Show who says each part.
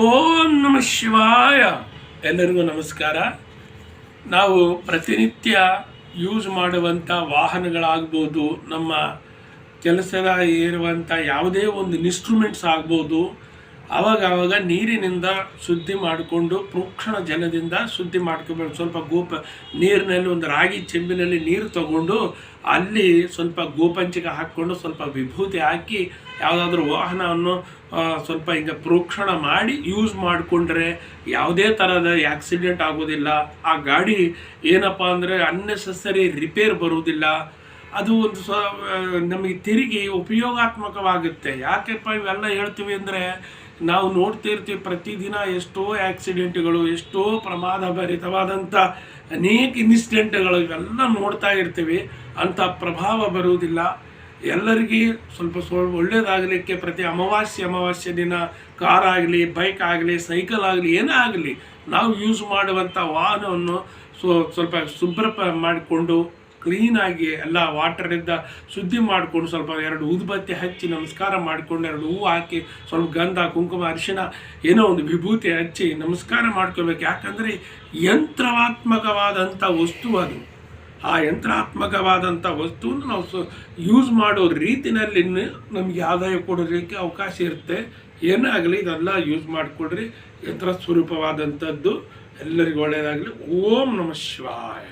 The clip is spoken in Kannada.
Speaker 1: ಓಂ ನಮ ಶಿವಾಯ. ಎಲ್ಲರಿಗೂ ನಮಸ್ಕಾರ. ನಾವು ಪ್ರತಿನಿತ್ಯ ಯೂಸ್ ಮಾಡುವಂಥ ವಾಹನಗಳಾಗ್ಬೋದು, ನಮ್ಮ ಕೆಲಸದ ಇರುವಂಥ ಯಾವುದೇ ಒಂದು ಇನ್ಸ್ಟ್ರೂಮೆಂಟ್ಸ್ ಆಗ್ಬೋದು, ಆವಾಗ ನೀರಿನಿಂದ ಶುದ್ಧಿ ಮಾಡಿಕೊಂಡು ಪ್ರೋಕ್ಷಣ ಜಲದಿಂದ ಶುದ್ಧಿ ಮಾಡ್ಕೋಬೇಕು. ಸ್ವಲ್ಪ ನೀರಿನಲ್ಲಿ ಒಂದು ರಾಗಿ ಚೆಂಬಿನಲ್ಲಿ ನೀರು ತಗೊಂಡು ಅಲ್ಲಿ ಸ್ವಲ್ಪ ಗೋಪಂಚಕ ಹಾಕ್ಕೊಂಡು ಸ್ವಲ್ಪ ವಿಭೂತಿ ಹಾಕಿ ಯಾವುದಾದ್ರೂ ವಾಹನವನ್ನು ಸ್ವಲ್ಪ ಈಗ ಪ್ರೋಕ್ಷಣ ಮಾಡಿ ಯೂಸ್ ಮಾಡಿಕೊಂಡ್ರೆ ಯಾವುದೇ ಥರದ ಆಕ್ಸಿಡೆಂಟ್ ಆಗೋದಿಲ್ಲ. ಆ ಗಾಡಿ ಏನಪ್ಪ ಅಂದರೆ ಅನ್ನೆಸೆಸರಿ ರಿಪೇರ್ ಬರುವುದಿಲ್ಲ. ಅದು ಒಂದು ನಮಗೆ ತಿರುಗಿ ಉಪಯೋಗಾತ್ಮಕವಾಗುತ್ತೆ. ಯಾಕೆಪ್ಪ ಇವೆಲ್ಲ ಹೇಳ್ತೀವಿ ಅಂದರೆ, ನಾವು ನೋಡ್ತಿರ್ತೀವಿ ಪ್ರತಿದಿನ ಎಷ್ಟೋ ಆಕ್ಸಿಡೆಂಟ್ಗಳು, ಎಷ್ಟೋ ಪ್ರಮಾದ ಭರಿತವಾದಂಥ ಅನೇಕ ಇನ್ಸಿಡೆಂಟ್ಗಳು ಇವೆಲ್ಲ ನೋಡ್ತಾ ಇರ್ತೀವಿ. ಅಂಥ ಪ್ರಭಾವ ಬರುವುದಿಲ್ಲ. ಎಲ್ಲರಿಗೂ ಸ್ವಲ್ಪ ಒಳ್ಳೆಯದಾಗಲಿಕ್ಕೆ ಪ್ರತಿ ಅಮಾವಾಸ್ಯೆ ದಿನ ಕಾರ್ ಆಗಲಿ, ಬೈಕ್ ಆಗಲಿ, ಸೈಕಲ್ ಆಗಲಿ, ಏನೇ ಆಗಲಿ ನಾವು ಯೂಸ್ ಮಾಡುವಂಥ ವಾಹನವನ್ನು ಸ್ವಲ್ಪ ಶುಭ್ರ ಮಾಡಿಕೊಂಡು ಕ್ಲೀನಾಗಿ ಎಲ್ಲ ವಾಟರಿಂದ ಶುದ್ಧಿ ಮಾಡಿಕೊಂಡು ಸ್ವಲ್ಪ 2 ಊದುಬತ್ತಿ ಹಚ್ಚಿ ನಮಸ್ಕಾರ ಮಾಡಿಕೊಂಡು 2 ಹೂವು ಹಾಕಿ ಸ್ವಲ್ಪ ಗಂಧ, ಕುಂಕುಮ, ಅರಿಶಿಣ ಏನೋ ಒಂದು ವಿಭೂತಿ ಹಚ್ಚಿ ನಮಸ್ಕಾರ ಮಾಡ್ಕೋಬೇಕು. ಯಾಕಂದರೆ ಯಂತ್ರಾತ್ಮಕವಾದಂಥ ವಸ್ತು ಅದು. ಆ ಯಂತ್ರಾತ್ಮಕವಾದಂಥ ವಸ್ತುವನ್ನು ನಾವು ಯೂಸ್ ಮಾಡೋ ರೀತಿಯಲ್ಲಿ ನಮಗೆ ಆದಾಯ ಕೊಡೋದಕ್ಕೆ ಅವಕಾಶ ಇರುತ್ತೆ. ಏನೇ ಆಗಲಿ ಇದೆಲ್ಲ ಯೂಸ್ ಮಾಡಿಕೊಡ್ರಿ. ಯಂತ್ರ ಸ್ವರೂಪವಾದಂಥದ್ದು. ಎಲ್ಲರಿಗೂ ಒಳ್ಳೆಯದಾಗಲಿ. ಓಂ ನಮಃ ಶಿವಾಯ.